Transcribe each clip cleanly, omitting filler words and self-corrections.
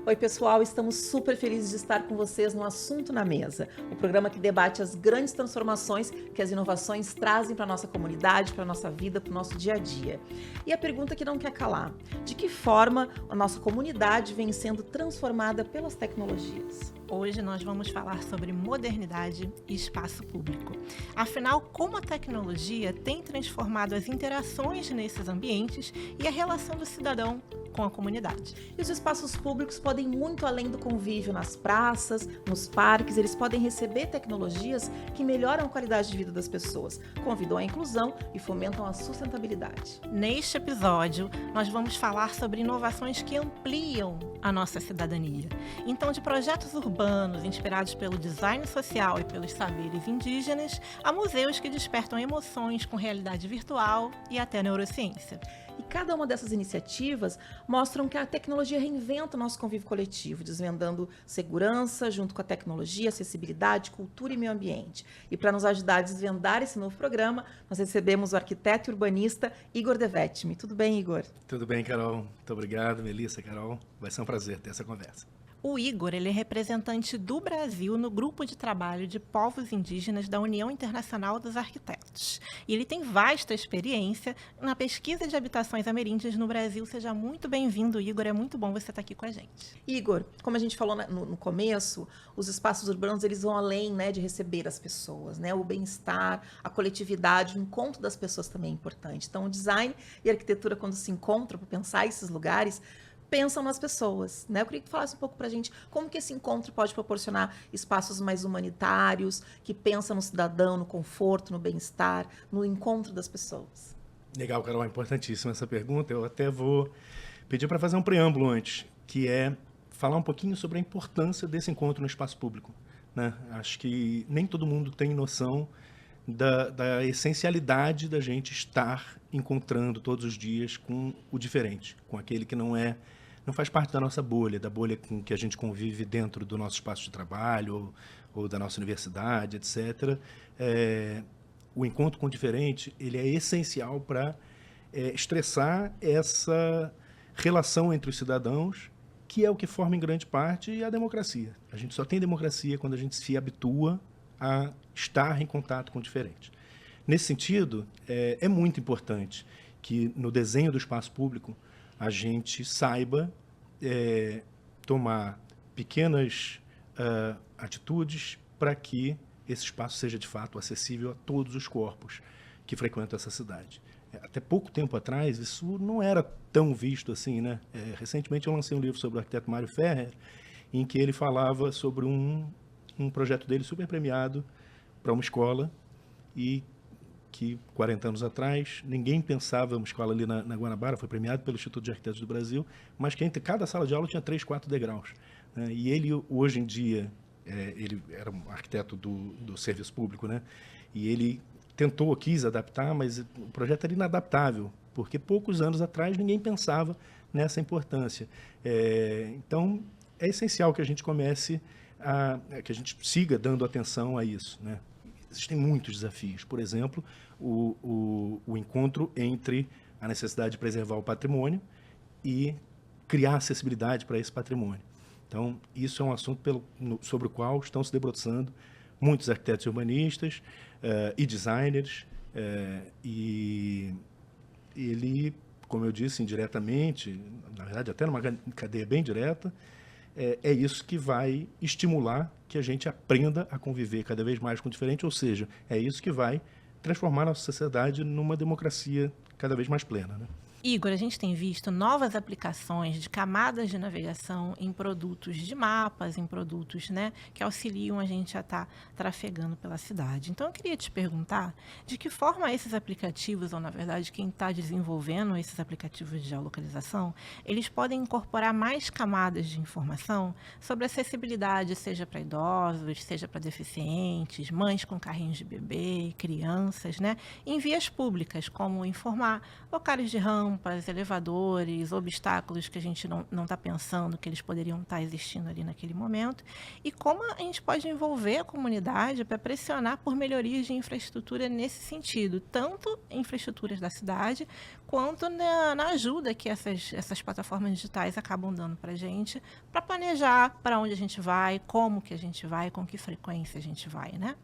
Oi, pessoal, estamos super felizes de estar com vocês no Assunto na Mesa, o programa que debate as grandes transformações que as inovações trazem para a nossa comunidade, para a nossa vida, para o nosso dia a dia. E a pergunta que não quer calar: de que forma a nossa comunidade vem sendo transformada pelas tecnologias? Hoje nós vamos falar sobre modernidade e espaço público. Afinal, como a tecnologia tem transformado as interações nesses ambientes e a relação do cidadão com a comunidade. E os espaços públicos podem ir muito além do convívio nas praças, nos parques, eles podem receber tecnologias que melhoram a qualidade de vida das pessoas, convidam à inclusão e fomentam a sustentabilidade. Neste episódio, nós vamos falar sobre inovações que ampliam a nossa cidadania. Então, de projetos urbanos inspirados pelo design social e pelos saberes indígenas, a museus que despertam emoções com realidade virtual e até neurociência. E cada uma dessas iniciativas mostram que a tecnologia reinventa o nosso convívio coletivo, desvendando segurança junto com a tecnologia, acessibilidade, cultura e meio ambiente. E para nos ajudar a desvendar esse novo programa, nós recebemos o arquiteto e urbanista Igor Devetmi. Tudo bem, Igor? Tudo bem, Carol. Muito obrigado, Melissa, Carol. Vai ser um prazer ter essa conversa. O Igor, ele é representante do Brasil no grupo de trabalho de povos indígenas da União Internacional dos Arquitetos. E ele tem vasta experiência na pesquisa de habitações ameríndias no Brasil. Seja muito bem-vindo, Igor. É muito bom você estar aqui com a gente. Igor, como a gente falou no começo, os espaços urbanos eles vão além, né, de receber as pessoas, né? O bem-estar, a coletividade, o encontro das pessoas também é importante. Então, o design e a arquitetura, quando se encontram para pensar esses lugares, pensam nas pessoas, né? Eu queria que tu falasse um pouco pra gente como que esse encontro pode proporcionar espaços mais humanitários, que pensam no cidadão, no conforto, no bem-estar, no encontro das pessoas. Legal, Carol, é importantíssima essa pergunta. Eu até vou pedir para fazer um preâmbulo antes, que é falar um pouquinho sobre a importância desse encontro no espaço público, né? Acho que nem todo mundo tem noção da essencialidade da gente estar encontrando todos os dias com o diferente, com aquele que não faz parte da nossa bolha, da bolha com que a gente convive dentro do nosso espaço de trabalho ou da nossa universidade, etc. O encontro com o diferente, ele é essencial para estressar essa relação entre os cidadãos, que é o que forma em grande parte a democracia. A gente só tem democracia quando a gente se habitua a estar em contato com o diferente. Nesse sentido, é muito importante que no desenho do espaço público a gente saiba tomar pequenas atitudes para que esse espaço seja de fato acessível a todos os corpos que frequentam essa cidade. Até pouco tempo atrás isso não era tão visto assim, né? Recentemente eu lancei um livro sobre o arquiteto Mário Ferrer, em que ele falava sobre um projeto dele super premiado para uma escola e que 40 anos atrás ninguém pensava, uma escola ali na Guanabara, foi premiado pelo Instituto de Arquitetos do Brasil, mas que entre cada sala de aula tinha 3, 4 degraus, né? E ele hoje em dia, ele era um arquiteto do serviço público, né? E ele quis adaptar, mas o projeto era inadaptável, porque poucos anos atrás ninguém pensava nessa importância. Então, é essencial que a gente comece que a gente siga dando atenção a isso, né? Existem muitos desafios. Por exemplo, o encontro entre a necessidade de preservar o patrimônio e criar acessibilidade para esse patrimônio. Então, isso é um assunto sobre o qual estão se debruçando muitos arquitetos urbanistas e designers. E ele, como eu disse, indiretamente, na verdade até numa cadeia bem direta, é isso que vai estimular que a gente aprenda a conviver cada vez mais com o diferente, ou seja, é isso que vai transformar a nossa sociedade numa democracia cada vez mais plena, né? Igor, a gente tem visto novas aplicações de camadas de navegação em produtos de mapas, em produtos, né, que auxiliam a gente a estar trafegando pela cidade. Então, eu queria te perguntar de que forma esses aplicativos, ou na verdade quem está desenvolvendo esses aplicativos de geolocalização, eles podem incorporar mais camadas de informação sobre acessibilidade, seja para idosos, seja para deficientes, mães com carrinhos de bebê, crianças, né, em vias públicas, como informar locais de rampa, rampas, elevadores, obstáculos que a gente não está pensando que eles poderiam estar existindo ali naquele momento, e como a gente pode envolver a comunidade para pressionar por melhorias de infraestrutura nesse sentido, tanto infraestruturas da cidade, quanto na ajuda que essas plataformas digitais acabam dando para a gente, para planejar para onde a gente vai, como que a gente vai, com que frequência a gente vai, né?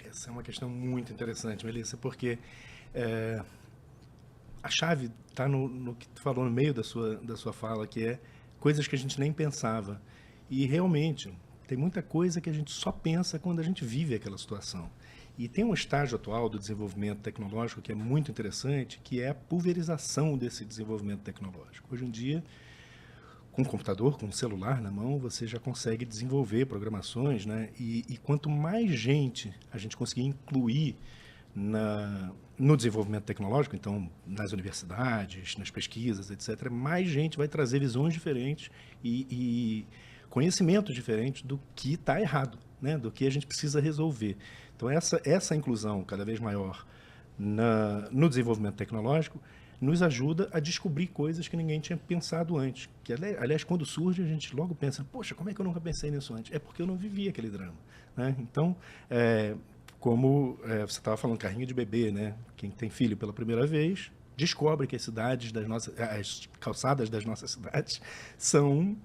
Essa é uma questão muito interessante, Melissa, porque a chave está no que tu falou no meio da sua fala, que é coisas que a gente nem pensava. E realmente, tem muita coisa que a gente só pensa quando a gente vive aquela situação. E tem um estágio atual do desenvolvimento tecnológico que é muito interessante, que é a pulverização desse desenvolvimento tecnológico. Hoje em dia, com o computador, com o celular na mão, você já consegue desenvolver programações, né? E quanto mais gente a gente conseguir incluir no desenvolvimento tecnológico, então nas universidades, nas pesquisas, etc., mais gente vai trazer visões diferentes e conhecimentos diferentes do que está errado, né? Do que a gente precisa resolver. Então, essa inclusão cada vez maior no desenvolvimento tecnológico nos ajuda a descobrir coisas que ninguém tinha pensado antes. Que, aliás, quando surge, a gente logo pensa, poxa, como é que eu nunca pensei nisso antes? É porque eu não vivi aquele drama, né? Então, como você estava falando, carrinho de bebê, né? Quem tem filho pela primeira vez descobre que as calçadas das nossas cidades são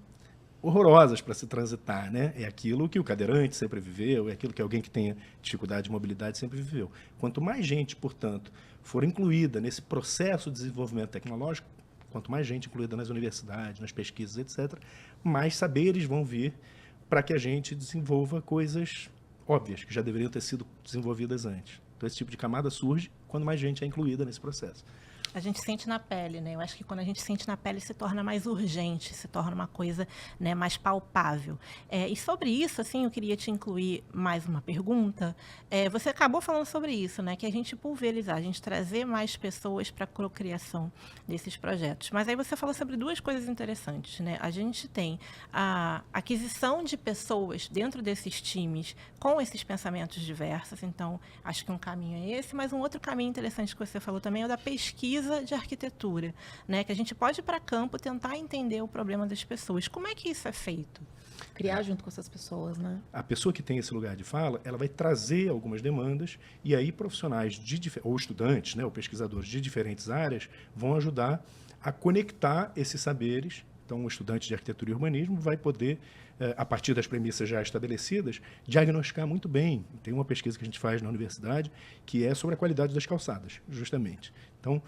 horrorosas para se transitar, né? É aquilo que o cadeirante sempre viveu, é aquilo que alguém que tenha dificuldade de mobilidade sempre viveu. Quanto mais gente, portanto, for incluída nesse processo de desenvolvimento tecnológico, quanto mais gente incluída nas universidades, nas pesquisas, etc., mais saberes vão vir para que a gente desenvolva coisas óbvias, que já deveriam ter sido desenvolvidas antes. Então, esse tipo de camada surge quando mais gente é incluída nesse processo. A gente sente na pele, né? Eu acho que quando a gente sente na pele se torna mais urgente, se torna uma coisa, né, mais palpável. E sobre isso, assim, eu queria te incluir mais uma pergunta. Você acabou falando sobre isso, né? Que a gente pulverizar, a gente trazer mais pessoas para a cocriação desses projetos. Mas aí você falou sobre duas coisas interessantes, né? A gente tem a aquisição de pessoas dentro desses times com esses pensamentos diversos. Então, acho que um caminho é esse, mas um outro caminho interessante que você falou também é o da pesquisa de arquitetura, né? Que a gente pode ir para campo tentar entender o problema das pessoas. Como é que isso é feito? Criar junto com essas pessoas, né? A pessoa que tem esse lugar de fala, ela vai trazer algumas demandas e aí profissionais ou estudantes, né, ou pesquisadores de diferentes áreas vão ajudar a conectar esses saberes. Então, o estudante de arquitetura e urbanismo vai poder, a partir das premissas já estabelecidas, diagnosticar muito bem. Tem uma pesquisa que a gente faz na universidade que é sobre a qualidade das calçadas, justamente. Então,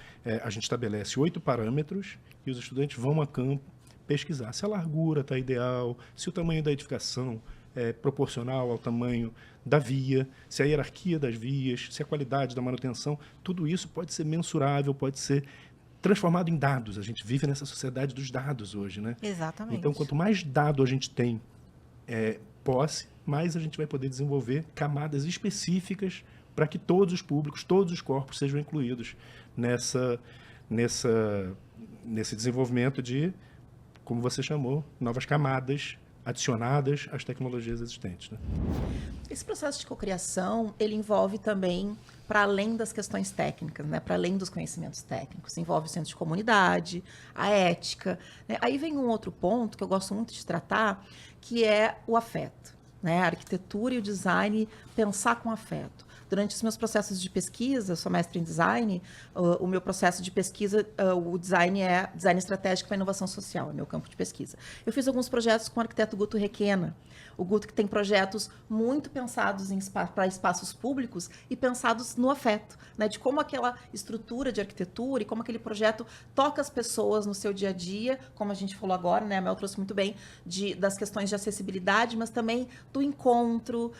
a gente estabelece 8 parâmetros e os estudantes vão a campo pesquisar se a largura está ideal, se o tamanho da edificação é proporcional ao tamanho da via, se a hierarquia das vias, se a qualidade da manutenção, tudo isso pode ser mensurável, pode ser transformado em dados. A gente vive nessa sociedade dos dados hoje, né? Exatamente. Então, quanto mais dado a gente tem posse, mais a gente vai poder desenvolver camadas específicas para que todos os públicos, todos os corpos sejam incluídos nesse desenvolvimento de, como você chamou, novas camadas adicionadas às tecnologias existentes, né? Esse processo de cocriação, ele envolve também, para além das questões técnicas, né? Para além dos conhecimentos técnicos, envolve o senso de comunidade, a ética, né? Aí vem um outro ponto que eu gosto muito de tratar, que é o afeto, né? A arquitetura e o design, pensar com afeto. Durante os meus processos de pesquisa, eu sou mestre em design, o meu processo de pesquisa, o design é design estratégico para inovação social, é meu campo de pesquisa. Eu fiz alguns projetos com o arquiteto Guto Requena, o Guto que tem projetos muito pensados para espaços públicos e pensados no afeto, né? De como aquela estrutura de arquitetura e como aquele projeto toca as pessoas no seu dia a dia, como a gente falou agora, né? A Mel trouxe muito bem das questões de acessibilidade, mas também do encontro,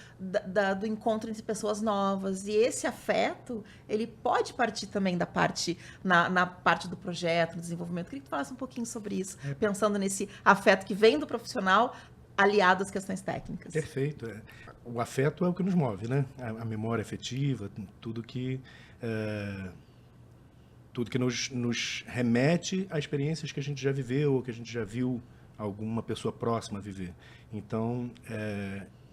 do encontro entre pessoas novas. E esse afeto, ele pode partir também da parte, na parte do projeto, do desenvolvimento. Eu queria que tu falasse um pouquinho sobre isso, pensando nesse afeto que vem do profissional, aliado às questões técnicas. Perfeito. O afeto é o que nos move, né? A memória afetiva, tudo que nos remete a experiências que a gente já viveu ou que a gente já viu alguma pessoa próxima viver. Então,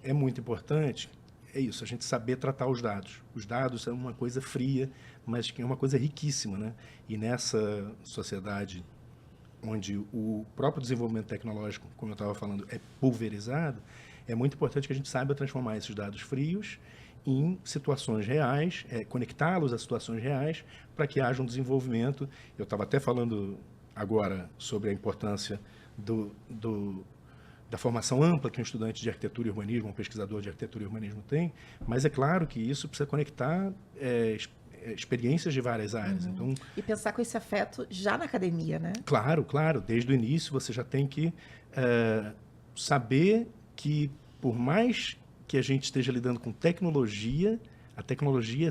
é muito importante é isso, a gente saber tratar os dados. Os dados são uma coisa fria, mas que é uma coisa riquíssima, né? E nessa sociedade onde o próprio desenvolvimento tecnológico, como eu estava falando, é pulverizado, é muito importante que a gente saiba transformar esses dados frios em situações reais, conectá-los a situações reais, para que haja um desenvolvimento. Eu estava até falando agora sobre a importância da formação ampla que um estudante de arquitetura e urbanismo, um pesquisador de arquitetura e urbanismo tem, mas é claro que isso precisa conectar experiências de várias áreas. Então, e pensar com esse afeto já na academia, né? Claro, claro. Desde o início você já tem que saber que, por mais que a gente esteja lidando com tecnologia, a tecnologia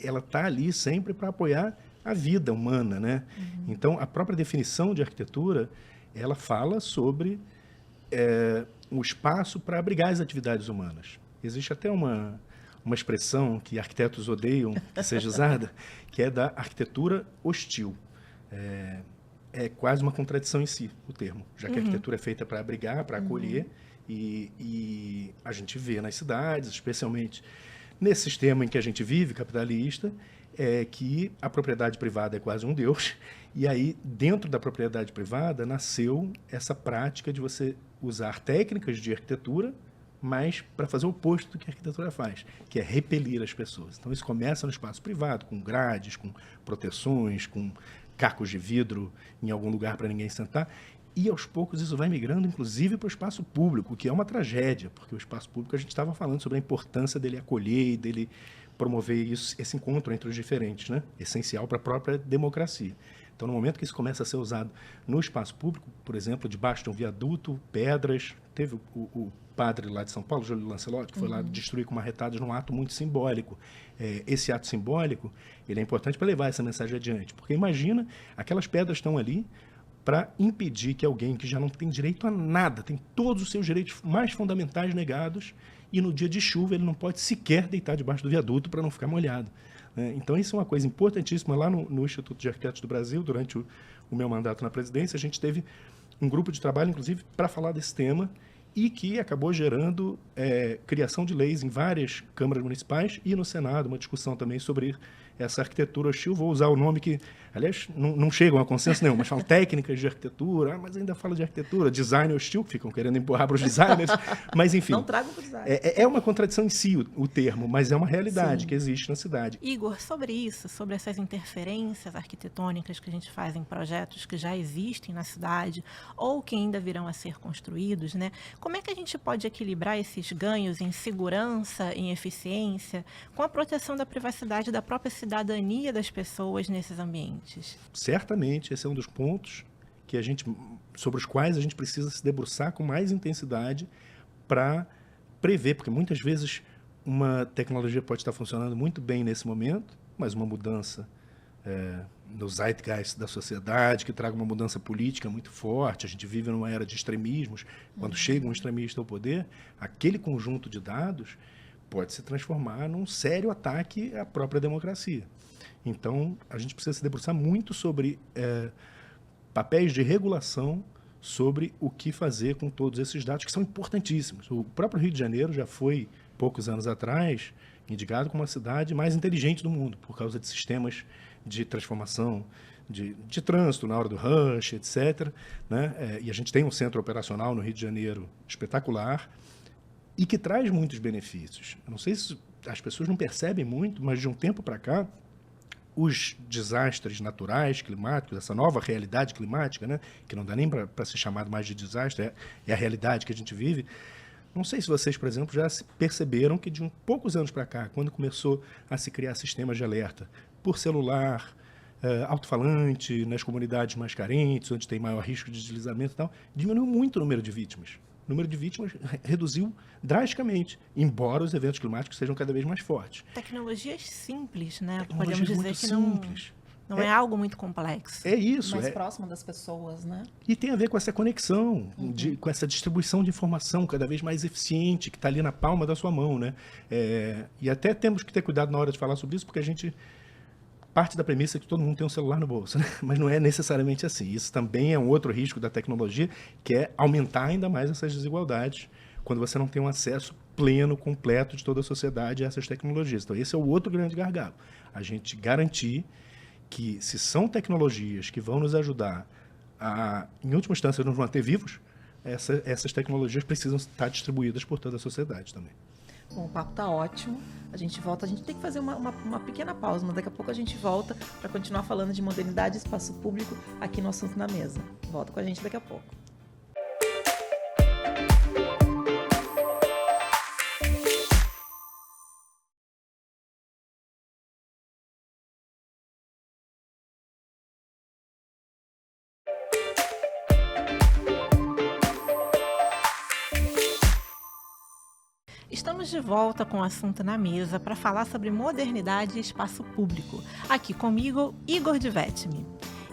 ela está ali sempre para apoiar a vida humana, né? Então, a própria definição de arquitetura, ela fala sobre um espaço para abrigar as atividades humanas. Existe até uma expressão que arquitetos odeiam que seja usada, que é da arquitetura hostil. É quase uma contradição em si, o termo, já que a arquitetura é feita para abrigar, para acolher, e a gente vê nas cidades, especialmente nesse sistema em que a gente vive, capitalista, que a propriedade privada é quase um deus, e aí, dentro da propriedade privada, nasceu essa prática de você usar técnicas de arquitetura, mas para fazer o oposto do que a arquitetura faz, que é repelir as pessoas. Então, isso começa no espaço privado, com grades, com proteções, com cacos de vidro em algum lugar para ninguém sentar, e aos poucos isso vai migrando, inclusive, para o espaço público, que é uma tragédia, porque o espaço público a gente estava falando sobre a importância dele acolher e dele promover esse encontro entre os diferentes, né? Essencial para a própria democracia. Então, no momento que isso começa a ser usado no espaço público, por exemplo, debaixo de um viaduto, pedras, teve o padre lá de São Paulo, Júlio Lancelotti, que foi lá destruir com marretadas num ato muito simbólico. Esse ato simbólico, ele é importante para levar essa mensagem adiante, porque imagina, aquelas pedras estão ali para impedir que alguém que já não tem direito a nada, tem todos os seus direitos mais fundamentais negados, e no dia de chuva ele não pode sequer deitar debaixo do viaduto para não ficar molhado. Então, isso é uma coisa importantíssima. Lá no Instituto de Arquitetos do Brasil, durante o meu mandato na presidência, a gente teve um grupo de trabalho, inclusive, para falar desse tema, e que acabou gerando criação de leis em várias câmaras municipais e no Senado, uma discussão também sobre essa arquitetura hostil. Vou usar o nome que, aliás, não chegam a consenso nenhum, mas falam técnicas de arquitetura, mas ainda fala de arquitetura, design hostil, que ficam querendo empurrar para os designers, mas enfim. Não tragam para o design. É uma contradição em si o termo, mas é uma realidade que existe na cidade. Igor, sobre isso, sobre essas interferências arquitetônicas que a gente faz em projetos que já existem na cidade ou que ainda virão a ser construídos, né? Como é que a gente pode equilibrar esses ganhos em segurança, em eficiência, com a proteção da privacidade da própria cidadania das pessoas nesses ambientes? Certamente, esse é um dos pontos sobre os quais a gente precisa se debruçar com mais intensidade para prever, porque muitas vezes uma tecnologia pode estar funcionando muito bem nesse momento, mas uma mudança no zeitgeist da sociedade, que traga uma mudança política muito forte. A gente vive numa era de extremismos. Quando chega um extremista ao poder, aquele conjunto de dados pode se transformar num sério ataque à própria democracia. Então, a gente precisa se debruçar muito sobre papéis de regulação, sobre o que fazer com todos esses dados, que são importantíssimos. O próprio Rio de Janeiro já foi, poucos anos atrás, indicado como a cidade mais inteligente do mundo, por causa de sistemas de transformação de trânsito na hora do rush, etc. Né? E a gente tem um centro operacional no Rio de Janeiro espetacular e que traz muitos benefícios. Eu não sei se as pessoas não percebem muito, mas de um tempo para cá, os desastres naturais, climáticos, essa nova realidade climática, né, que não dá nem para ser chamado mais de desastre, é a realidade que a gente vive. Não sei se vocês, por exemplo, já perceberam que de poucos anos para cá, quando começou a se criar sistemas de alerta por celular, alto-falante, nas comunidades mais carentes, onde tem maior risco de deslizamento e tal, diminuiu muito o número de vítimas. O número de vítimas reduziu drasticamente, embora os eventos climáticos sejam cada vez mais fortes. Tecnologias simples, né? Podemos dizer que não é algo muito complexo. É isso. Mais próximo das pessoas, né? E tem a ver com essa conexão, com essa distribuição de informação cada vez mais eficiente, que está ali na palma da sua mão, né? E até temos que ter cuidado na hora de falar sobre isso, porque a gente parte da premissa que todo mundo tem um celular no bolso, né? Mas não é necessariamente assim. Isso também é um outro risco da tecnologia, que é aumentar ainda mais essas desigualdades quando você não tem um acesso pleno, completo de toda a sociedade a essas tecnologias. Então, esse é o outro grande gargalo. A gente garantir que, se são tecnologias que vão nos ajudar a, em última instância, nos manter vivos, essas tecnologias precisam estar distribuídas por toda a sociedade também. Bom, o papo tá ótimo. A gente volta, a gente tem que fazer uma pequena pausa, mas daqui a pouco a gente volta para continuar falando de modernidade e espaço público aqui no Assunto na Mesa. Volta com a gente daqui a pouco. Estamos de volta com o Assunto na Mesa para falar sobre modernidade e espaço público. Aqui comigo, Igor Divetmi.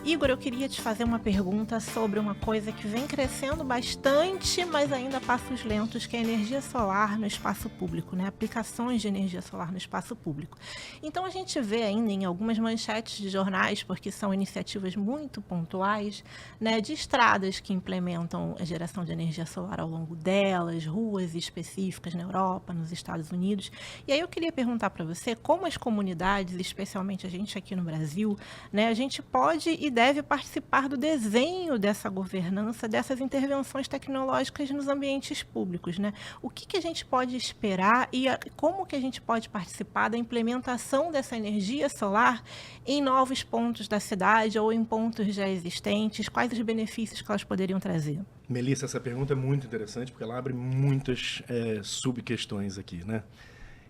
Igor, eu queria te fazer uma pergunta sobre uma coisa que vem crescendo bastante, mas ainda a passos lentos, que é a energia solar no espaço público, né? Aplicações de energia solar no espaço público. Então, a gente vê ainda em algumas manchetes de jornais, porque são iniciativas muito pontuais, né, de estradas que implementam a geração de energia solar ao longo delas, ruas específicas na Europa, nos Estados Unidos. E aí eu queria perguntar para você como as comunidades, especialmente a gente aqui no Brasil, né, a gente pode e deve participar do desenho dessa governança, dessas intervenções tecnológicas nos ambientes públicos, né? O que a gente pode esperar e como que a gente pode participar da implementação dessa energia solar em novos pontos da cidade ou em pontos já existentes? Quais os benefícios que elas poderiam trazer? Melissa, essa pergunta é muito interessante porque ela abre muitas subquestões aqui, né?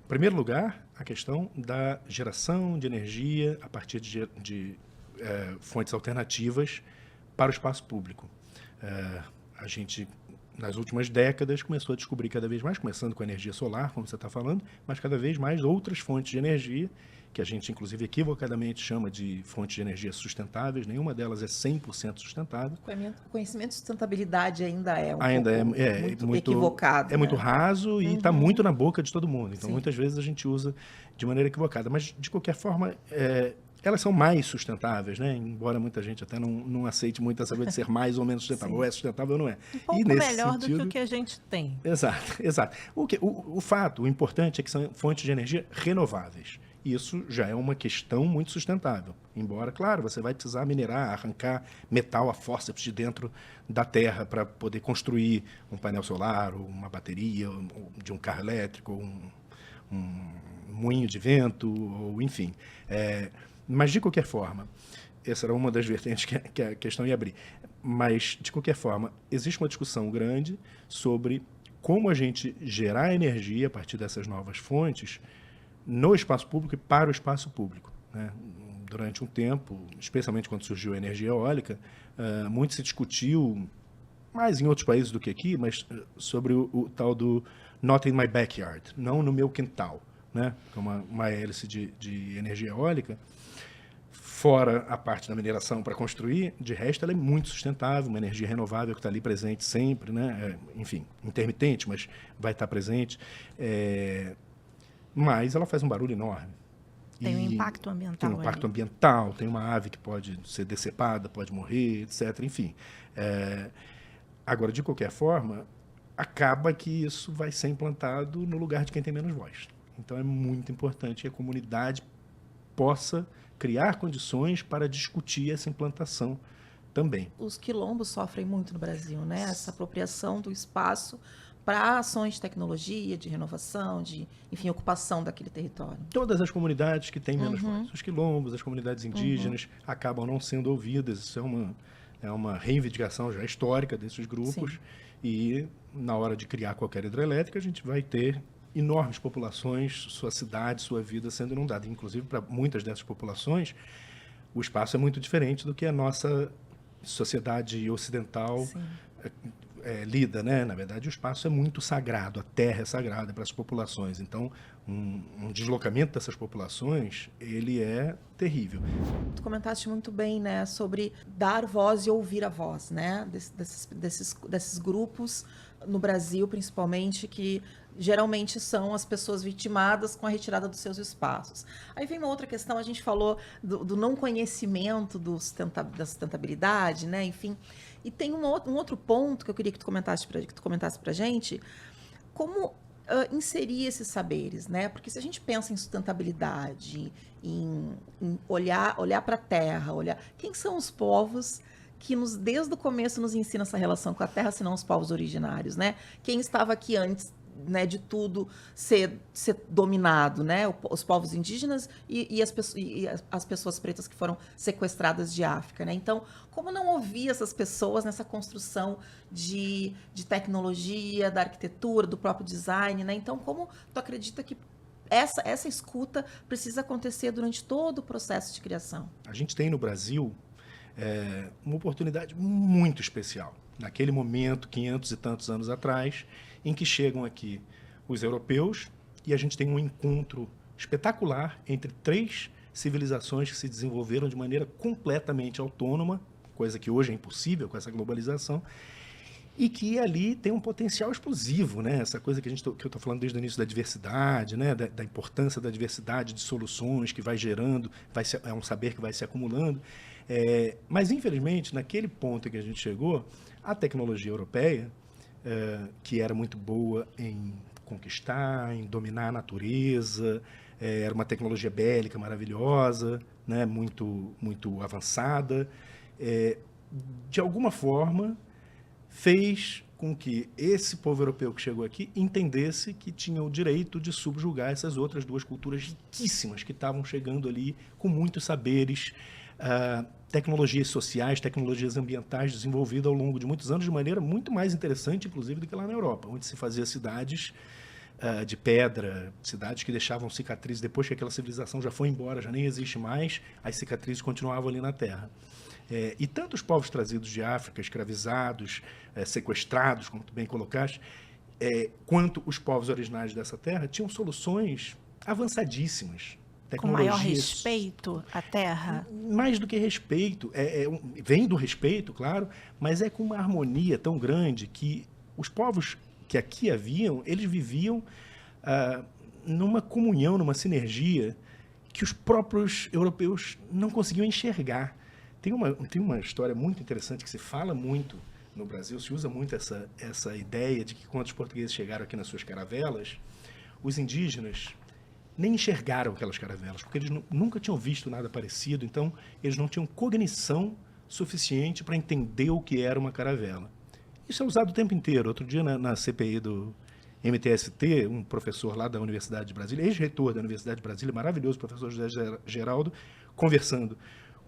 Em primeiro lugar, a questão da geração de energia a partir de fontes alternativas para o espaço público. A gente, nas últimas décadas, começou a descobrir cada vez mais, começando com a energia solar, como você está falando, mas cada vez mais outras fontes de energia, que a gente, inclusive, equivocadamente chama de fontes de energia sustentáveis, nenhuma delas é 100% sustentável. O conhecimento de sustentabilidade ainda é muito equivocado. É muito raso e está muito na boca de todo mundo. Então, muitas vezes a gente usa de maneira equivocada. Mas, de qualquer forma, elas são mais sustentáveis, né? Embora muita gente até não aceite muito essa coisa de ser mais ou menos sustentável. Ou é sustentável ou não é. Um pouco melhor do que o que a gente tem. Exato. O importante é que são fontes de energia renováveis. Isso já é uma questão muito sustentável. Embora, claro, você vai precisar minerar, arrancar metal a forceps de dentro da terra para poder construir um painel solar, ou uma bateria de um carro elétrico, ou um moinho de vento, ou enfim. Mas, de qualquer forma, essa era uma das vertentes que a questão ia abrir. Mas, de qualquer forma, existe uma discussão grande sobre como a gente gerar energia a partir dessas novas fontes no espaço público e para o espaço público, né? Durante um tempo, especialmente quando surgiu a energia eólica, muito se discutiu, mais em outros países do que aqui, mas sobre o tal do not in my backyard, não no meu quintal, né? Uma hélice de energia eólica, fora a parte da mineração para construir, de resto ela é muito sustentável, uma energia renovável que está ali presente sempre, né? Enfim, intermitente, mas vai estar presente. Mas ela faz um barulho enorme. Tem um impacto ambiental. Tem um impacto ambiental, tem uma ave que pode ser decepada, pode morrer, etc. Enfim. Agora, de qualquer forma, acaba que isso vai ser implantado no lugar de quem tem menos voz. Então, é muito importante que a comunidade possa criar condições para discutir essa implantação também. Os quilombos sofrem muito no Brasil, né? Essa apropriação do espaço para ações de tecnologia, de renovação, de, enfim, ocupação daquele território. Todas as comunidades que têm menos voz, os quilombos, as comunidades indígenas, acabam não sendo ouvidas. Isso é uma reivindicação já histórica desses grupos. Sim. E, na hora de criar qualquer hidrelétrica, a gente vai ter enormes populações, sua cidade, sua vida sendo inundada. Inclusive, para muitas dessas populações, o espaço é muito diferente do que a nossa sociedade ocidental lida, né? Na verdade, o espaço é muito sagrado, a terra é sagrada para as populações. Então, um deslocamento dessas populações, ele é terrível. Tu comentaste muito bem, né, sobre dar voz e ouvir a voz, né, desses grupos no Brasil, principalmente, que geralmente são as pessoas vitimadas com a retirada dos seus espaços. Aí vem uma outra questão, a gente falou do não conhecimento da sustentabilidade, né, enfim. E tem um outro ponto que eu queria que tu comentasse para a gente, como inserir esses saberes, né? Porque se a gente pensa em sustentabilidade, em olhar para a terra, quem são os povos que desde o começo nos ensinam essa relação com a terra, senão os povos originários, né? Quem estava aqui antes, né, de tudo ser dominado, né? Os povos indígenas e as pessoas pretas que foram sequestradas de África, né? Então, como não ouvir essas pessoas nessa construção de tecnologia, da arquitetura, do próprio design, né? Então, como tu acredita que essa escuta precisa acontecer durante todo o processo de criação? A gente tem no Brasil uma oportunidade muito especial. Naquele momento, 500 e tantos anos atrás, em que chegam aqui os europeus e a gente tem um encontro espetacular entre 3 civilizações que se desenvolveram de maneira completamente autônoma, coisa que hoje é impossível com essa globalização, e que ali tem um potencial explosivo, né? Essa coisa que eu estou falando desde o início da diversidade, né? Da importância da diversidade de soluções que vai gerando, é um saber que vai se acumulando. Mas, infelizmente, naquele ponto em que a gente chegou, a tecnologia europeia, que era muito boa em conquistar, em dominar a natureza, era uma tecnologia bélica maravilhosa, né? Muito, muito avançada, de alguma forma fez com que esse povo europeu que chegou aqui entendesse que tinha o direito de subjugar essas outras 2 culturas riquíssimas que estavam chegando ali com muitos saberes, tecnologias sociais, tecnologias ambientais desenvolvidas ao longo de muitos anos de maneira muito mais interessante, inclusive, do que lá na Europa, onde se fazia cidades de pedra, cidades que deixavam cicatrizes depois que aquela civilização já foi embora, já nem existe mais, as cicatrizes continuavam ali na terra. E tanto os povos trazidos de África, escravizados, sequestrados, como tu bem colocaste, quanto os povos originários dessa terra tinham soluções avançadíssimas. Com maior respeito à terra? Mais do que respeito. Vem do respeito, claro, mas é com uma harmonia tão grande que os povos que aqui haviam, eles viviam numa comunhão, numa sinergia que os próprios europeus não conseguiam enxergar. Tem uma história muito interessante que se fala muito no Brasil, se usa muito essa ideia de que quando os portugueses chegaram aqui nas suas caravelas, os indígenas nem enxergaram aquelas caravelas, porque eles nunca tinham visto nada parecido, então eles não tinham cognição suficiente para entender o que era uma caravela. Isso é usado o tempo inteiro. Outro dia, na CPI do MTST, um professor lá da Universidade de Brasília, ex-reitor da Universidade de Brasília, maravilhoso, professor José Geraldo, conversando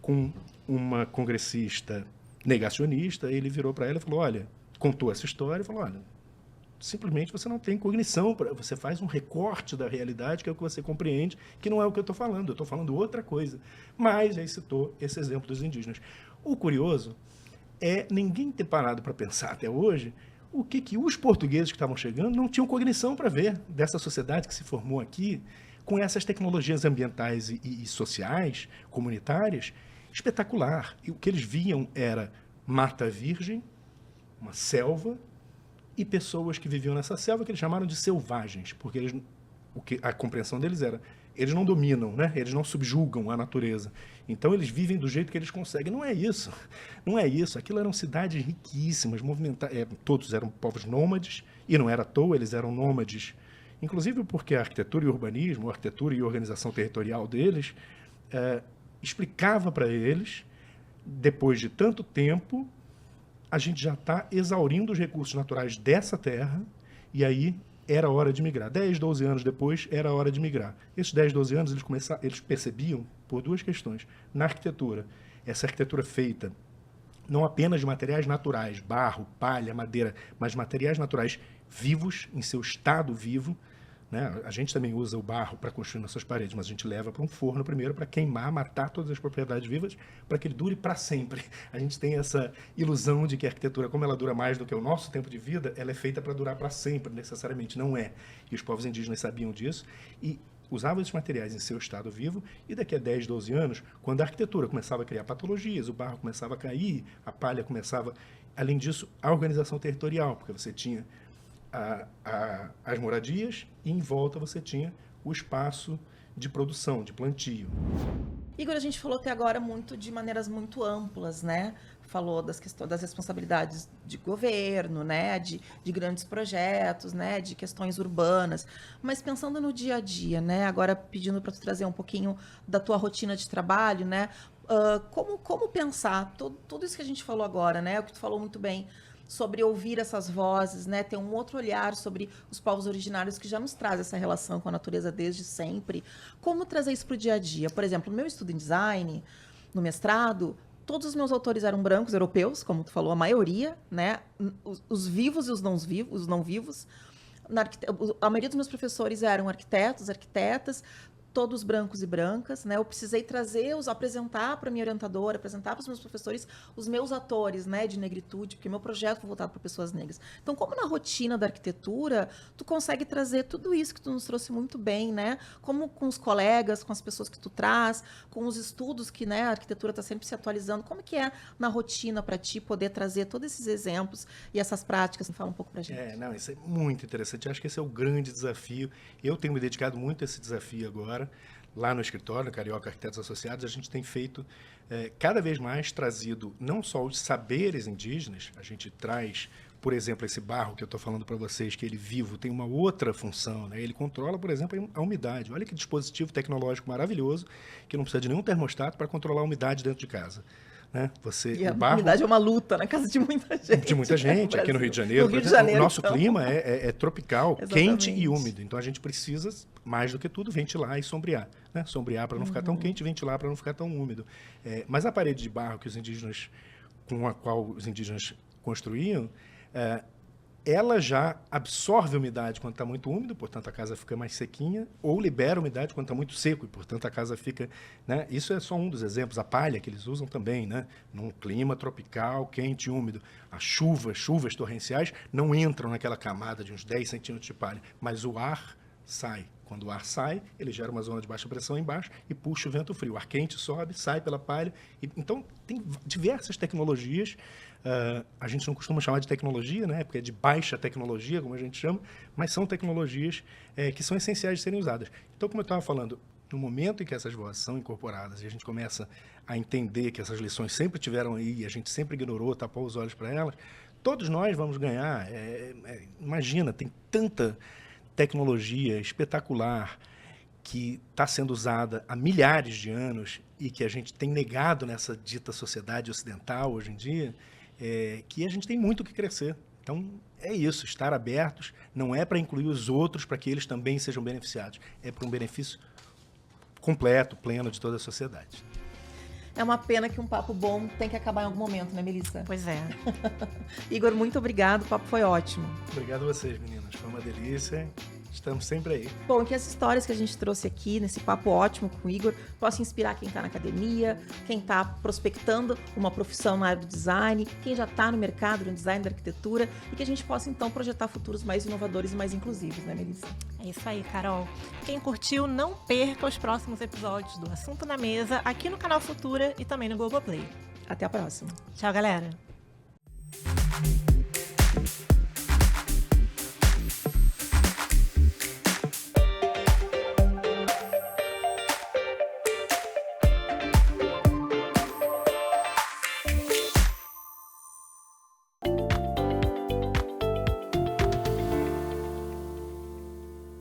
com uma congressista negacionista, ele virou para ela e falou, olha, contou essa história e falou, olha, simplesmente você não tem cognição, você faz um recorte da realidade, que é o que você compreende, que não é o que eu estou falando, eu estou falando outra coisa. Mas aí citou esse exemplo dos indígenas. O curioso é ninguém ter parado para pensar até hoje o que os portugueses que estavam chegando não tinham cognição para ver dessa sociedade que se formou aqui, com essas tecnologias ambientais e sociais, comunitárias, espetacular. E o que eles viam era mata virgem, uma selva, e pessoas que viviam nessa selva que eles chamaram de selvagens, porque a compreensão deles era, eles não dominam, né? Eles não subjugam a natureza. Então eles vivem do jeito que eles conseguem. Não é isso. Não é isso. Aquilo eram cidades riquíssimas, todos eram povos nômades, e não era à toa, eles eram nômades, inclusive porque a arquitetura e o urbanismo, a arquitetura e a organização territorial deles, explicava para eles, depois de tanto tempo, a gente já está exaurindo os recursos naturais dessa terra, e aí era hora de migrar. 10, 12 anos depois, era hora de migrar. Esses 10, 12 anos, eles percebiam por 2 questões. Na arquitetura, essa arquitetura feita não apenas de materiais naturais, barro, palha, madeira, mas materiais naturais vivos, em seu estado vivo, né? A gente também usa o barro para construir nossas paredes, mas a gente leva para um forno primeiro para queimar, matar todas as propriedades vivas, para que ele dure para sempre. A gente tem essa ilusão de que a arquitetura, como ela dura mais do que o nosso tempo de vida, ela é feita para durar para sempre, necessariamente. Não é. E os povos indígenas sabiam disso e usavam esses materiais em seu estado vivo, e daqui a 10, 12 anos, quando a arquitetura começava a criar patologias, o barro começava a cair, a palha começava... Além disso, a organização territorial, porque você tinha as moradias e em volta você tinha o espaço de produção, de plantio. Igor, a gente falou até agora muito de maneiras muito amplas, né? falou das questões, das responsabilidades de governo, né, de grandes projetos, né, de questões urbanas, mas pensando no dia a dia, né, agora pedindo para tu trazer um pouquinho da tua rotina de trabalho, né, como pensar tudo isso que a gente falou agora, né, o que tu falou muito bem sobre ouvir essas vozes, né, ter um outro olhar sobre os povos originários que já nos traz essa relação com a natureza desde sempre. Como trazer isso para o dia a dia? Por exemplo, no meu estudo em design, no mestrado, todos os meus autores eram brancos, europeus, como tu falou, a maioria, né? Os vivos e os não vivos. A maioria dos meus professores eram arquitetos, arquitetas, todos brancos e brancas, né? Eu precisei apresentar para minha orientadora, apresentar para os meus professores os meus atores, né, de negritude, porque meu projeto foi voltado para pessoas negras. Então, como na rotina da arquitetura, tu consegue trazer tudo isso que tu nos trouxe muito bem, né? Como com os colegas, com as pessoas que tu traz, com os estudos que, né, a arquitetura está sempre se atualizando. Como que é na rotina para ti poder trazer todos esses exemplos e essas práticas? Fala um pouco para a gente. Não, isso é muito interessante. Eu acho que esse é o grande desafio. Eu tenho me dedicado muito a esse desafio agora. Lá no escritório, Carioca Arquitetos Associados, a gente tem feito cada vez mais trazido não só os saberes indígenas, a gente traz, por exemplo, esse barro que eu estou falando para vocês, que ele vivo tem uma outra função, né? Ele controla, por exemplo, a umidade. Olha que dispositivo tecnológico maravilhoso, que não precisa de nenhum termostato para controlar a umidade dentro de casa. Né? E a umidade é uma luta na casa de muita gente. De muita gente, aqui no Rio de Janeiro. O nosso clima é tropical, quente e úmido. Então, a gente precisa, mais do que tudo, ventilar e sombrear. Né? Sombrear para não ficar tão quente, ventilar para não ficar tão úmido. Mas a parede de barro que com a qual os indígenas construíam, ela já absorve a umidade quando está muito úmido, portanto a casa fica mais sequinha, ou libera a umidade quando está muito seco, e portanto a casa fica... Né? Isso é só um dos exemplos. A palha que eles usam também, né? Num clima tropical, quente e úmido. As chuvas torrenciais não entram naquela camada de uns 10 centímetros de palha, mas o ar sai. Quando o ar sai, ele gera uma zona de baixa pressão embaixo e puxa o vento frio. O ar quente sobe, sai pela palha. Então, tem diversas tecnologias. A gente não costuma chamar de tecnologia, né? Porque é de baixa tecnologia, como a gente chama, mas são tecnologias que são essenciais de serem usadas. Então, como eu estava falando, no momento em que essas vozes são incorporadas e a gente começa a entender que essas lições sempre tiveram aí e a gente sempre ignorou, tapou os olhos para elas, todos nós vamos ganhar. Imagina, tem tanta tecnologia espetacular que está sendo usada há milhares de anos e que a gente tem negado nessa dita sociedade ocidental hoje em dia, que a gente tem muito o que crescer. Então, é isso, estar abertos não é para incluir os outros para que eles também sejam beneficiados, é para um benefício completo, pleno de toda a sociedade. É uma pena que um papo bom tem que acabar em algum momento, né, Melissa? Pois é. Igor, muito obrigado, o papo foi ótimo. Obrigado a vocês, meninas, foi uma delícia. Estamos sempre aí. Bom, que as histórias que a gente trouxe aqui, nesse papo ótimo com o Igor, possam inspirar quem está na academia, quem está prospectando uma profissão na área do design, quem já está no mercado do design da arquitetura, e que a gente possa, então, projetar futuros mais inovadores e mais inclusivos, né, Melissa? É isso aí, Carol. Quem curtiu, não perca os próximos episódios do Assunto na Mesa, aqui no canal Futura e também no Globoplay. Até a próxima. Tchau, galera.